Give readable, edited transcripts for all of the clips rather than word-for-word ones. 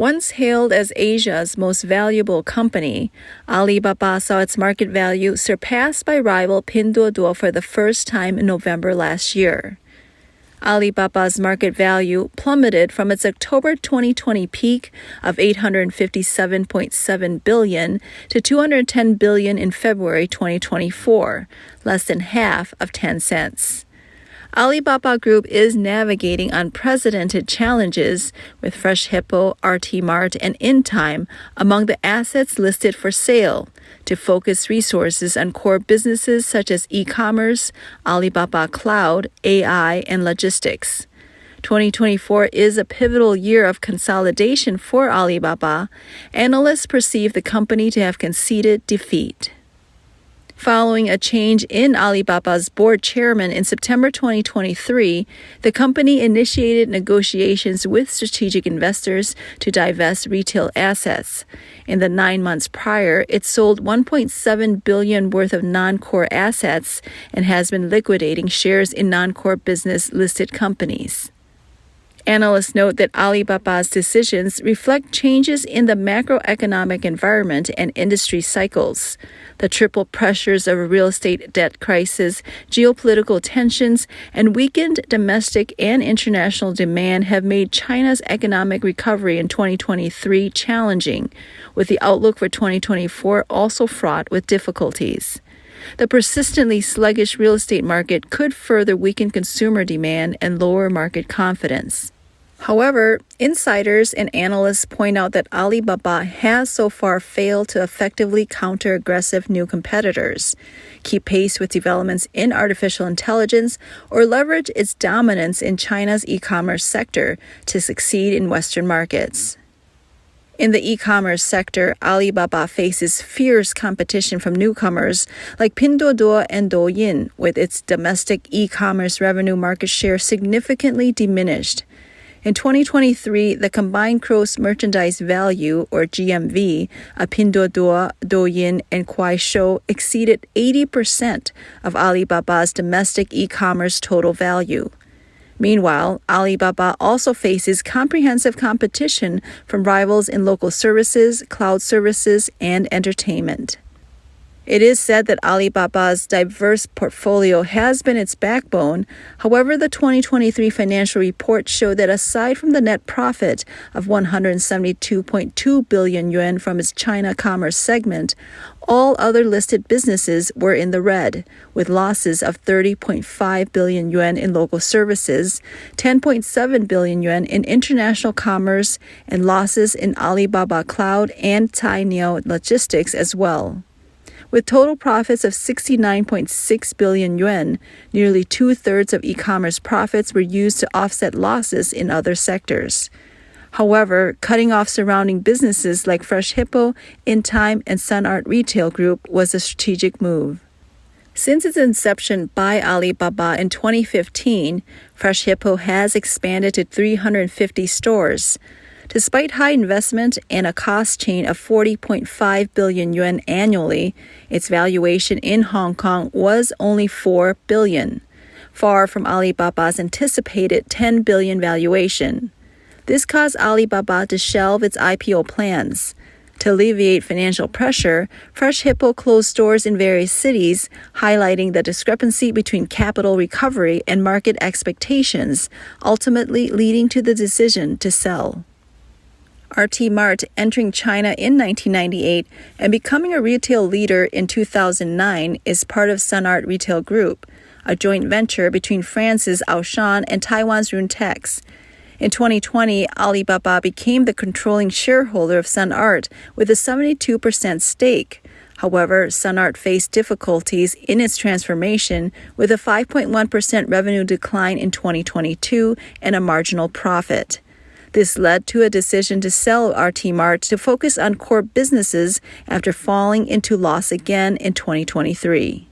Once hailed as Asia's most valuable company, Alibaba saw its market value surpassed by rival Pinduoduo for the first time in November last year. Alibaba's market value plummeted from its October 2020 peak of $857.7 billion to $210 billion in February 2024, less than half of Tencent's. Alibaba Group is navigating unprecedented challenges, with Freshippo, Rt-Mart, and Intime among the assets listed for sale, to focus resources on core businesses such as e-commerce, Alibaba Cloud, AI, and logistics. 2024 is a pivotal year of consolidation for Alibaba. Analysts perceive the company to have conceded defeat. Following a change in Alibaba's board chairman in September 2023, the company initiated negotiations with strategic investors to divest retail assets. In the 9 months prior, it sold $1.7 billion worth of non-core assets and has been liquidating shares in non-core business-listed companies. Analysts note that Alibaba's decisions reflect changes in the macroeconomic environment and industry cycles. The triple pressures of a real estate debt crisis, geopolitical tensions, and weakened domestic and international demand have made China's economic recovery in 2023 challenging, with the outlook for 2024 also fraught with difficulties. The persistently sluggish real estate market could further weaken consumer demand and lower market confidence. However, insiders and analysts point out that Alibaba has so far failed to effectively counter aggressive new competitors, keep pace with developments in artificial intelligence, or leverage its dominance in China's e-commerce sector to succeed in Western markets. In the e-commerce sector, Alibaba faces fierce competition from newcomers like Pinduoduo and Douyin, with its domestic e-commerce revenue market share significantly diminished. In 2023, the combined gross merchandise value, or GMV, of Pinduoduo, Douyin, and Kuaishou exceeded 80% of Alibaba's domestic e-commerce total value. Meanwhile, Alibaba also faces comprehensive competition from rivals in local services, cloud services, and entertainment. It is said that Alibaba's diverse portfolio has been its backbone. However, the 2023 financial report showed that aside from the net profit of 172.2 billion yuan from its China commerce segment, all other listed businesses were in the red, with losses of 30.5 billion yuan in local services, 10.7 billion yuan in international commerce, and losses in Alibaba Cloud and Cainiao Logistics as well. With total profits of 69.6 billion yuan, nearly two-thirds of e-commerce profits were used to offset losses in other sectors. However, cutting off surrounding businesses like Freshippo, Intime, and Sun Art Retail Group was a strategic move. Since its inception by Alibaba in 2015, Freshippo has expanded to 350 stores. Despite high investment and a cost chain of 40.5 billion yuan annually, its valuation in Hong Kong was only 4 billion, far from Alibaba's anticipated 10 billion valuation. This caused Alibaba to shelve its IPO plans. To alleviate financial pressure, Freshippo closed stores in various cities, highlighting the discrepancy between capital recovery and market expectations, ultimately leading to the decision to sell. Rt-Mart, entering China in 1998 and becoming a retail leader in 2009, is part of Sun Art Retail Group, a joint venture between France's Auchan and Taiwan's Runtex. In 2020, Alibaba became the controlling shareholder of Sun Art with a 72% stake. However, Sun Art faced difficulties in its transformation, with a 5.1% revenue decline in 2022 and a marginal profit. This led to a decision to sell Rt-Mart to focus on core businesses after falling into loss again in 2023.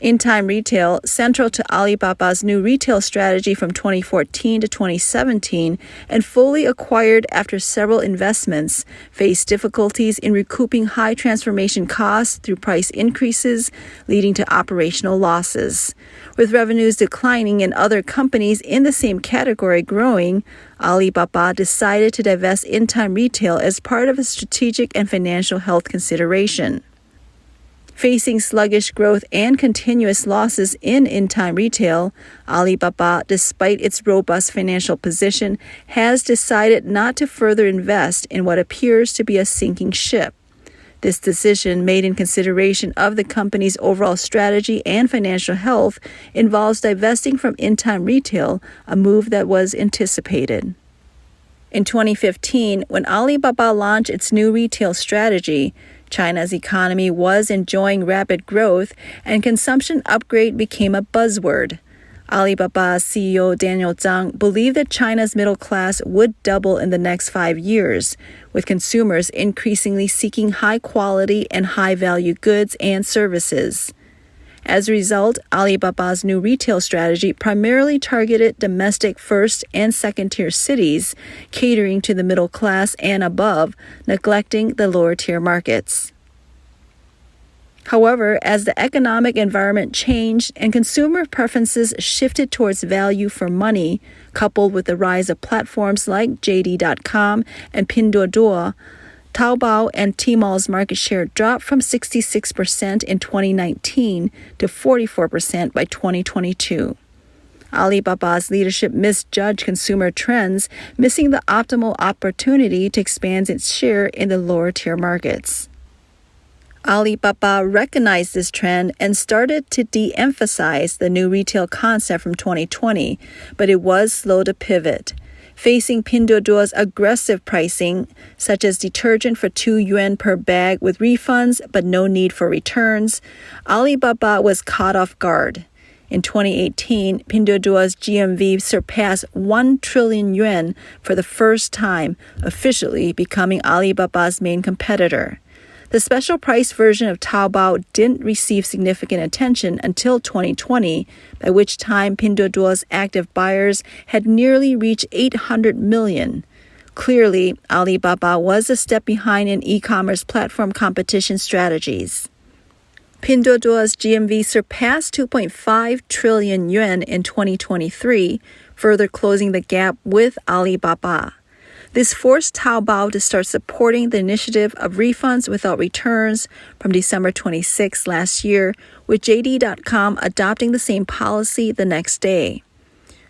Intime Retail, central to Alibaba's new retail strategy from 2014 to 2017 and fully acquired after several investments, faced difficulties in recouping high transformation costs through price increases, leading to operational losses. With revenues declining and other companies in the same category growing, Alibaba decided to divest Intime Retail as part of a strategic and financial health consideration. Facing sluggish growth and continuous losses in Intime Retail, Alibaba, despite its robust financial position, has decided not to further invest in what appears to be a sinking ship. This decision, made in consideration of the company's overall strategy and financial health, involves divesting from Intime Retail, a move that was anticipated. In 2015, when Alibaba launched its new retail strategy, China's economy was enjoying rapid growth and consumption upgrade became a buzzword. Alibaba's CEO Daniel Zhang believed that China's middle class would double in the next 5 years, with consumers increasingly seeking high-quality and high-value goods and services. As a result, Alibaba's new retail strategy primarily targeted domestic first- and second-tier cities, catering to the middle class and above, neglecting the lower-tier markets. However, as the economic environment changed and consumer preferences shifted towards value for money, coupled with the rise of platforms like JD.com and Pinduoduo, Taobao and Tmall's market share dropped from 66% in 2019 to 44% by 2022. Alibaba's leadership misjudged consumer trends, missing the optimal opportunity to expand its share in the lower-tier markets. Alibaba recognized this trend and started to de-emphasize the new retail concept from 2020, but it was slow to pivot. Facing Pinduoduo's aggressive pricing, such as detergent for 2 yuan per bag with refunds but no need for returns, Alibaba was caught off guard. In 2018, Pinduoduo's GMV surpassed 1 trillion yuan for the first time, officially becoming Alibaba's main competitor. The special price version of Taobao didn't receive significant attention until 2020, by which time Pinduoduo's active buyers had nearly reached 800 million. Clearly, Alibaba was a step behind in e-commerce platform competition strategies. Pinduoduo's GMV surpassed 2.5 trillion yuan in 2023, further closing the gap with Alibaba. This forced Taobao to start supporting the initiative of refunds without returns from December 26 last year, with JD.com adopting the same policy the next day.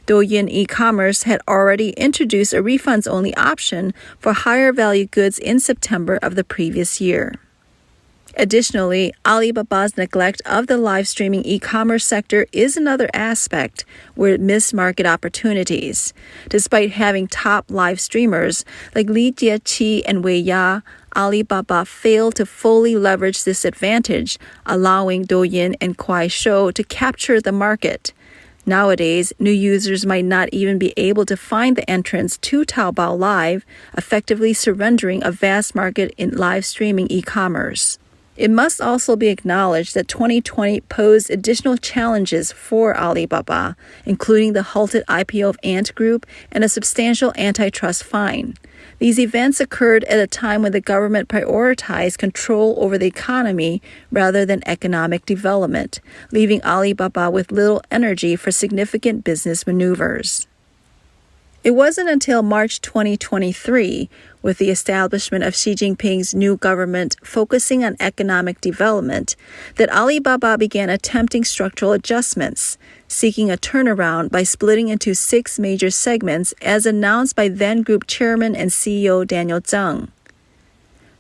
Douyin e-commerce had already introduced a refunds-only option for higher-value goods in September of the previous year. Additionally, Alibaba's neglect of the live streaming e-commerce sector is another aspect where it missed market opportunities. Despite having top live streamers like Li Jieqi and Wei Ya, Alibaba failed to fully leverage this advantage, allowing Douyin and Kuaishou to capture the market. Nowadays, new users might not even be able to find the entrance to Taobao Live, effectively surrendering a vast market in live streaming e-commerce. It must also be acknowledged that 2020 posed additional challenges for Alibaba, including the halted IPO of Ant Group and a substantial antitrust fine. These events occurred at a time when the government prioritized control over the economy rather than economic development, leaving Alibaba with little energy for significant business maneuvers. It wasn't until March 2023, with the establishment of Xi Jinping's new government focusing on economic development, that Alibaba began attempting structural adjustments, seeking a turnaround by splitting into 6 major segments as announced by then-Group Chairman and CEO Daniel Zhang.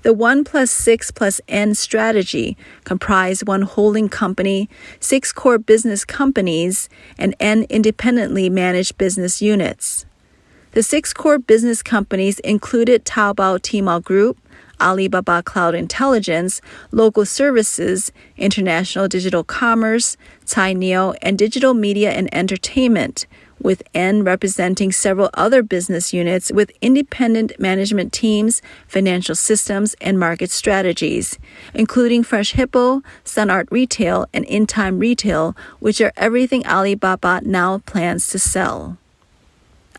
The 1+6+N strategy comprised 1 holding company, 6 core business companies, and N independently managed business units. The 6 core business companies included Taobao Tmall Group, Alibaba Cloud Intelligence, Local Services, International Digital Commerce, Cainiao, and Digital Media and Entertainment, with N representing several other business units with independent management teams, financial systems, and market strategies, including Freshippo, Sunart Retail, and Intime Retail, which are everything Alibaba now plans to sell.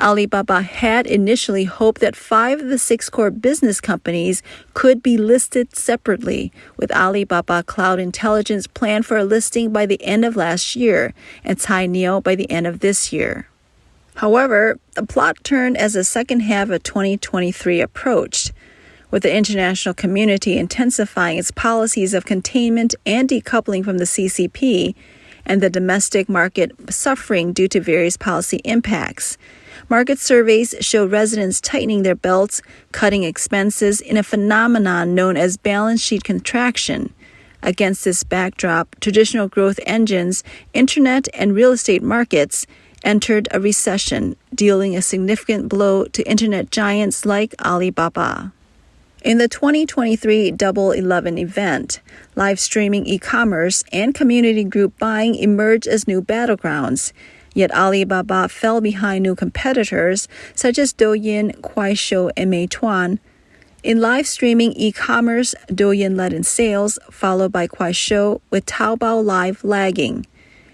Alibaba had initially hoped that 5 of the 6 core business companies could be listed separately, with Alibaba Cloud Intelligence planned for a listing by the end of last year and Cainiao by the end of this year. However, the plot turned as the second half of 2023 approached, with the international community intensifying its policies of containment and decoupling from the CCP, and the domestic market suffering due to various policy impacts. Market surveys show residents tightening their belts, cutting expenses in a phenomenon known as balance sheet contraction. Against this backdrop, traditional growth engines, internet and real estate markets entered a recession, dealing a significant blow to internet giants like Alibaba. In the 2023 Double 11 event, live streaming e-commerce and community group buying emerged as new battlegrounds. Yet Alibaba fell behind new competitors such as Douyin, Kuaishou, and Meituan. In live streaming e-commerce, Douyin led in sales, followed by Kuaishou, with Taobao Live lagging.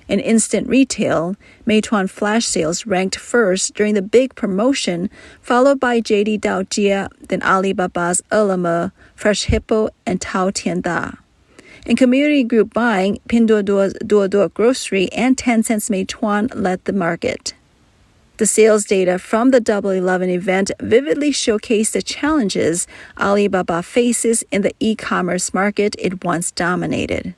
In instant retail, Meituan flash sales ranked first during the big promotion, followed by JD Daojia, then Alibaba's Ele.me, Freshippo, and Tao Tianda. In community group buying, Pinduoduo's Duoduo Grocery and Tencent's Meituan led the market. The sales data from the Double 11 event vividly showcased the challenges Alibaba faces in the e-commerce market it once dominated.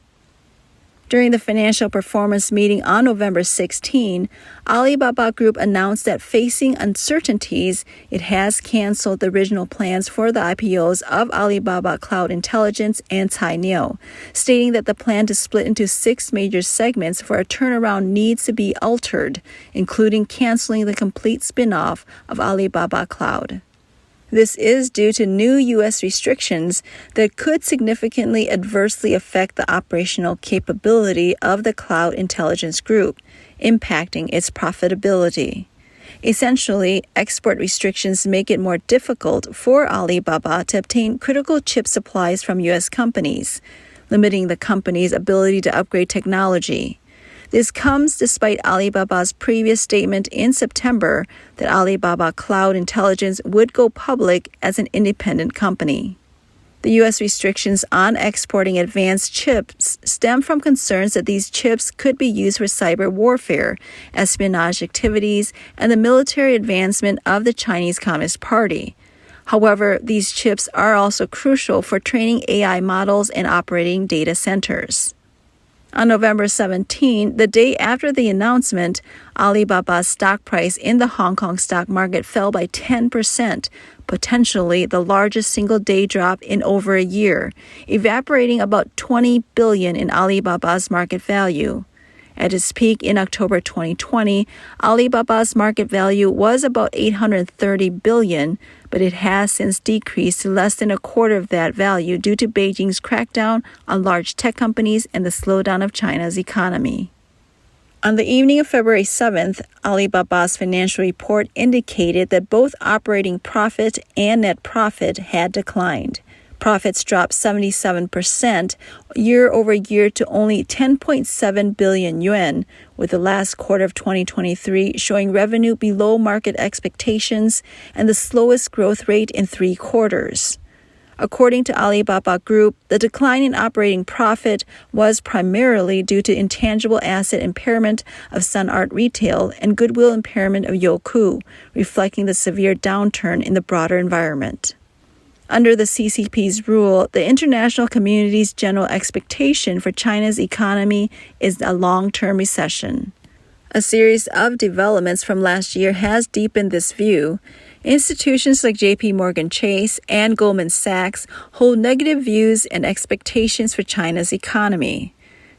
During the financial performance meeting on November 16, Alibaba Group announced that facing uncertainties, it has canceled the original plans for the IPOs of Alibaba Cloud Intelligence and Cainiao, stating that the plan to split into 6 major segments for a turnaround needs to be altered, including canceling the complete spin-off of Alibaba Cloud. This is due to new U.S. restrictions that could significantly adversely affect the operational capability of the Cloud Intelligence Group, impacting its profitability. Essentially, export restrictions make it more difficult for Alibaba to obtain critical chip supplies from U.S. companies, limiting the company's ability to upgrade technology. This comes despite Alibaba's previous statement in September that Alibaba Cloud Intelligence would go public as an independent company. The U.S. restrictions on exporting advanced chips stem from concerns that these chips could be used for cyber warfare, espionage activities, and the military advancement of the Chinese Communist Party. However, these chips are also crucial for training AI models and operating data centers. On November 17, the day after the announcement, Alibaba's stock price in the Hong Kong stock market fell by 10%, potentially the largest single-day drop in over a year, evaporating about $20 billion in Alibaba's market value. At its peak in October 2020, Alibaba's market value was about $830 billion, but it has since decreased to less than a quarter of that value due to Beijing's crackdown on large tech companies and the slowdown of China's economy. On the evening of February 7th, Alibaba's financial report indicated that both operating profit and net profit had declined. Profits dropped 77% year over year to only 10.7 billion yuan, with the last quarter of 2023 showing revenue below market expectations and the slowest growth rate in 3 quarters. According to Alibaba Group, the decline in operating profit was primarily due to intangible asset impairment of Sunart Retail and goodwill impairment of Youku, reflecting the severe downturn in the broader environment. Under the CCP's rule, the international community's general expectation for China's economy is a long-term recession. A series of developments from last year has deepened this view. Institutions like JP Chase and Goldman Sachs hold negative views and expectations for China's economy.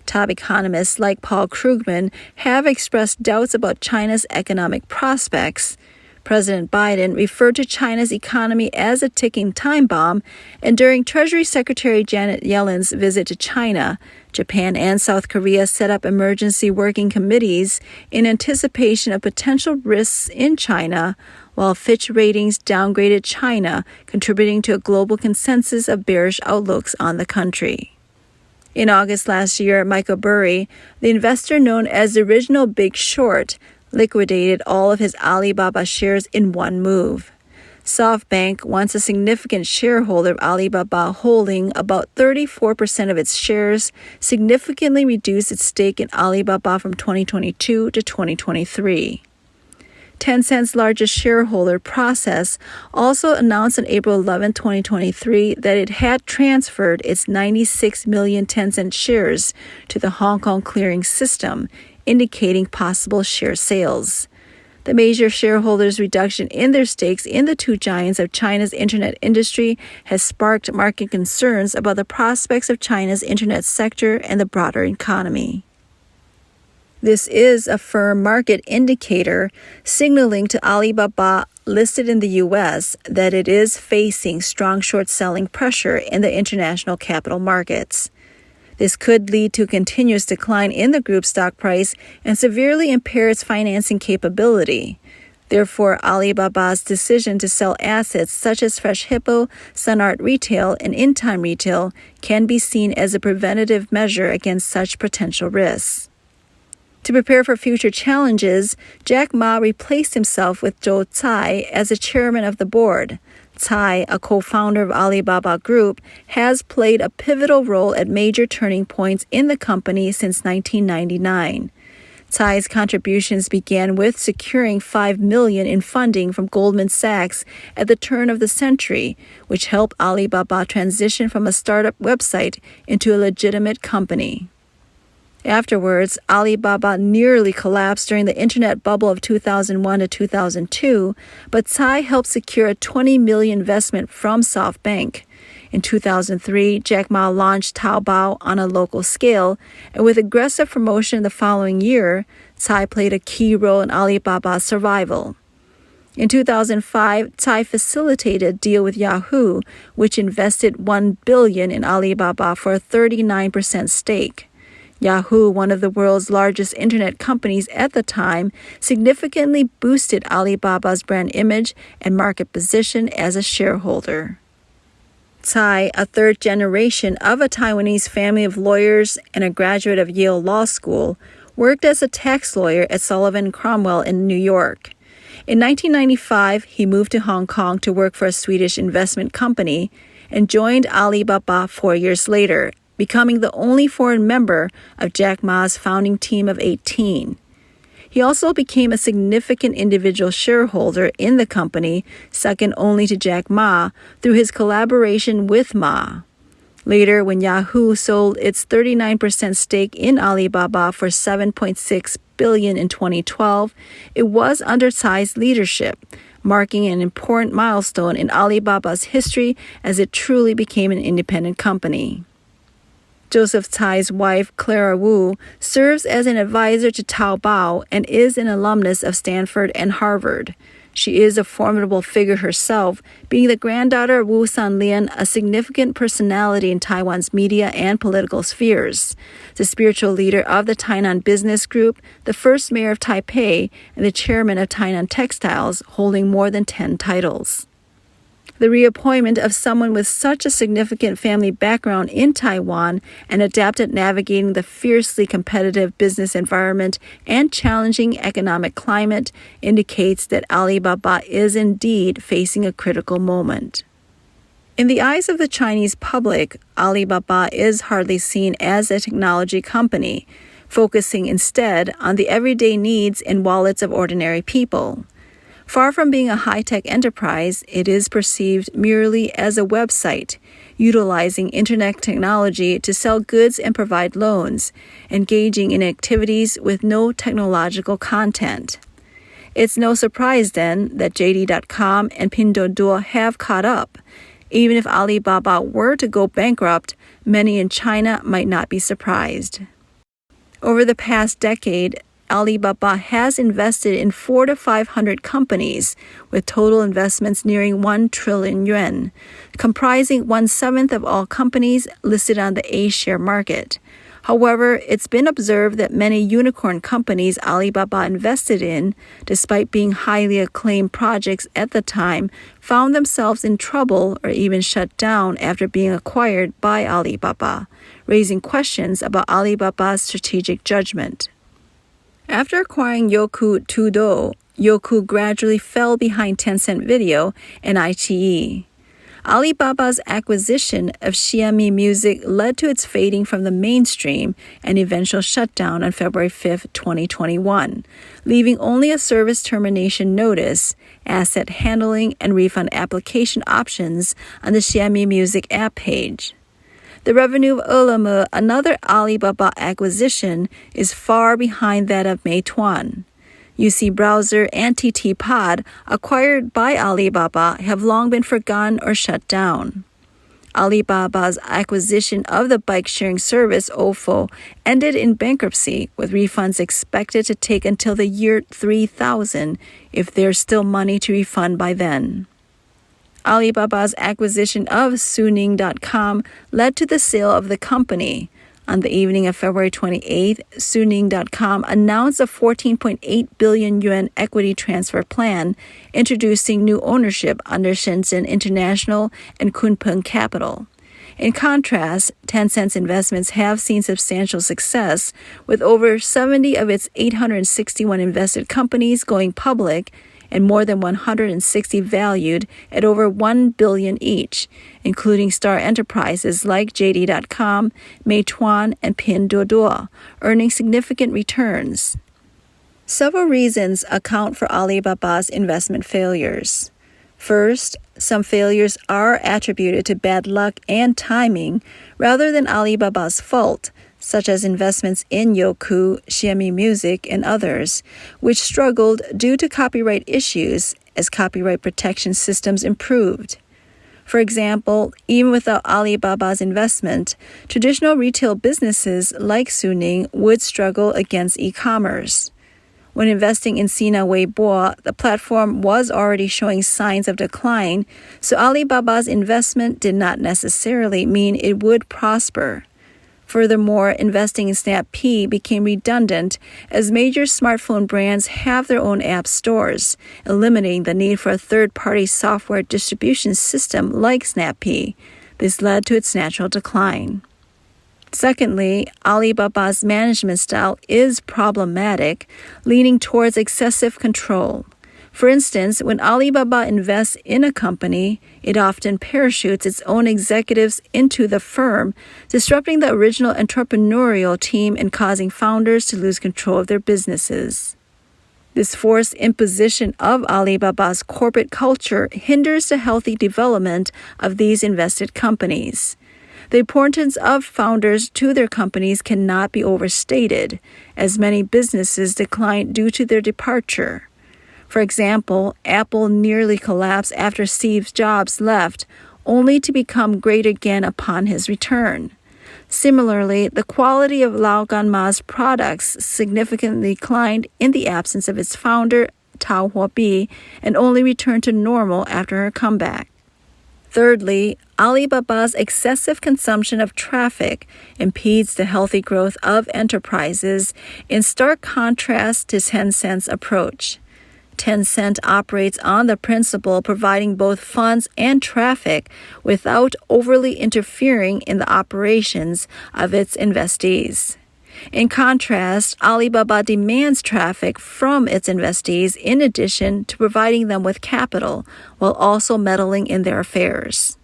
Top economists like Paul Krugman have expressed doubts about China's economic prospects. President Biden referred to China's economy as a ticking time bomb, and during Treasury Secretary Janet Yellen's visit to China, Japan and South Korea set up emergency working committees in anticipation of potential risks in China, while Fitch Ratings downgraded China, contributing to a global consensus of bearish outlooks on the country. In August last year, Michael Burry, the investor known as the original Big Short, liquidated all of his Alibaba shares in one move. SoftBank, once a significant shareholder of Alibaba, holding about 34% of its shares, significantly reduced its stake in Alibaba from 2022 to 2023. Tencent's largest shareholder, Process, also announced on April 11, 2023, that it had transferred its 96 million Tencent shares to the Hong Kong clearing system, indicating possible share sales. The major shareholders' reduction in their stakes in the two giants of China's internet industry has sparked market concerns about the prospects of China's internet sector and the broader economy. This is a firm market indicator signaling to Alibaba, listed in the U.S., that it is facing strong short-selling pressure in the international capital markets. This could lead to a continuous decline in the group's stock price and severely impair its financing capability. Therefore, Alibaba's decision to sell assets such as Freshippo, Sunart Retail, and Intime Retail can be seen as a preventative measure against such potential risks. To prepare for future challenges, Jack Ma replaced himself with Zhou Cai as the chairman of the board. Cai, a co-founder of Alibaba Group, has played a pivotal role at major turning points in the company since 1999. Cai's contributions began with securing $5 million in funding from Goldman Sachs at the turn of the century, which helped Alibaba transition from a startup website into a legitimate company. Afterwards, Alibaba nearly collapsed during the internet bubble of 2001 to 2002, but Cai helped secure a $20 million investment from SoftBank. In 2003, Jack Ma launched Taobao on a local scale, and with aggressive promotion the following year, Cai played a key role in Alibaba's survival. In 2005, Cai facilitated a deal with Yahoo, which invested $1 billion in Alibaba for a 39% stake. Yahoo, one of the world's largest internet companies at the time, significantly boosted Alibaba's brand image and market position as a shareholder. Cai, a third generation of a Taiwanese family of lawyers and a graduate of Yale Law School, worked as a tax lawyer at Sullivan & Cromwell in New York. In 1995, he moved to Hong Kong to work for a Swedish investment company and joined Alibaba 4 years later, becoming the only foreign member of Jack Ma's founding team of 18. He also became a significant individual shareholder in the company, second only to Jack Ma, through his collaboration with Ma. Later, when Yahoo sold its 39% stake in Alibaba for $7.6 billion in 2012, it was under Cai's leadership, marking an important milestone in Alibaba's history as it truly became an independent company. Joseph Cai's wife, Clara Wu, serves as an advisor to Taobao and is an alumnus of Stanford and Harvard. She is a formidable figure herself, being the granddaughter of Wu Sanlian, a significant personality in Taiwan's media and political spheres, the spiritual leader of the Tainan Business Group, the first mayor of Taipei, and the chairman of Tainan Textiles, holding more than 10 titles. The reappointment of someone with such a significant family background in Taiwan and adept at navigating the fiercely competitive business environment and challenging economic climate indicates that Alibaba is indeed facing a critical moment. In the eyes of the Chinese public, Alibaba is hardly seen as a technology company, focusing instead on the everyday needs and wallets of ordinary people. Far from being a high-tech enterprise, it is perceived merely as a website, utilizing internet technology to sell goods and provide loans, engaging in activities with no technological content. It's no surprise, then, that JD.com and Pinduoduo have caught up. Even if Alibaba were to go bankrupt, many in China might not be surprised. Over the past decade, Alibaba has invested in 400 to 500 companies, with total investments nearing 1 trillion yuan, comprising 1/7 of all companies listed on the A-share market. However, it's been observed that many unicorn companies Alibaba invested in, despite being highly acclaimed projects at the time, found themselves in trouble or even shut down after being acquired by Alibaba, raising questions about Alibaba's strategic judgment. After acquiring Youku Tudou, Youku gradually fell behind Tencent Video and iQIYI. Alibaba's acquisition of Xiaomi Music led to its fading from the mainstream and eventual shutdown on February 5, 2021, leaving only a service termination notice, asset handling, and refund application options on the Xiaomi Music app page. The revenue of Ele.me, another Alibaba acquisition, is far behind that of Meituan. UC Browser and TT Pod, acquired by Alibaba, have long been forgotten or shut down. Alibaba's acquisition of the bike-sharing service Ofo ended in bankruptcy, with refunds expected to take until the year 3000 if there's still money to refund by then. Alibaba's acquisition of Suning.com led to the sale of the company. On the evening of February 28th, Suning.com announced a 14.8 billion yuan equity transfer plan, introducing new ownership under Shenzhen International and Kunpeng Capital. In contrast, Tencent's investments have seen substantial success, with over 70 of its 861 invested companies going public and more than 160 valued at over 1 billion each, including star enterprises like JD.com, Meituan, and Pinduoduo, earning significant returns. Several reasons account for Alibaba's investment failures. First, some failures are attributed to bad luck and timing rather than Alibaba's fault, such as investments in Youku, Xiaomi Music, and others, which struggled due to copyright issues as copyright protection systems improved. For example, even without Alibaba's investment, traditional retail businesses like Suning would struggle against e-commerce. When investing in Sina Weibo, the platform was already showing signs of decline, so Alibaba's investment did not necessarily mean it would prosper. Furthermore, investing in SnapP became redundant as major smartphone brands have their own app stores, eliminating the need for a third-party software distribution system like SnapP. This led to its natural decline. Secondly, Alibaba's management style is problematic, leaning towards excessive control. For instance, when Alibaba invests in a company, it often parachutes its own executives into the firm, disrupting the original entrepreneurial team and causing founders to lose control of their businesses. This forced imposition of Alibaba's corporate culture hinders the healthy development of these invested companies. The importance of founders to their companies cannot be overstated, as many businesses decline due to their departure. For example, Apple nearly collapsed after Steve Jobs left, only to become great again upon his return. Similarly, the quality of Lau Ganma's products significantly declined in the absence of its founder, Tao Huobi, and only returned to normal after her comeback. Thirdly, Alibaba's excessive consumption of traffic impedes the healthy growth of enterprises, in stark contrast to Tencent's approach. Tencent operates on the principle of providing both funds and traffic without overly interfering in the operations of its investees. In contrast, Alibaba demands traffic from its investees in addition to providing them with capital, while also meddling in their affairs.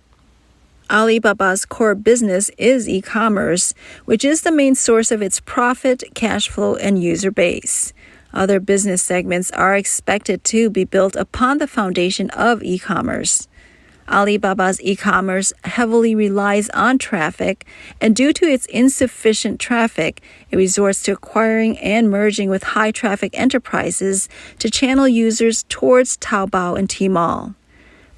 Alibaba's core business is e-commerce, which is the main source of its profit, cash flow, and user base. Other business segments are expected to be built upon the foundation of e-commerce. Alibaba's e-commerce heavily relies on traffic, and due to its insufficient traffic, it resorts to acquiring and merging with high-traffic enterprises to channel users towards Taobao and Tmall.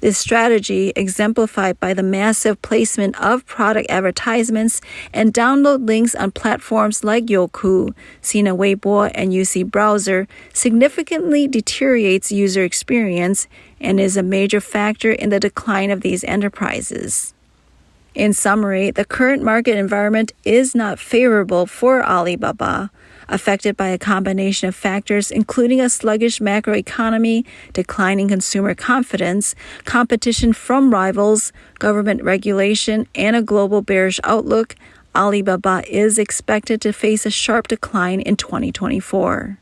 This strategy, exemplified by the massive placement of product advertisements and download links on platforms like Youku, Sina Weibo, and UC Browser, significantly deteriorates user experience and is a major factor in the decline of these enterprises. In summary, the current market environment is not favorable for Alibaba, affected by a combination of factors including a sluggish macroeconomy, declining consumer confidence, competition from rivals, government regulation, and a global bearish outlook. Alibaba is expected to face a sharp decline in 2024.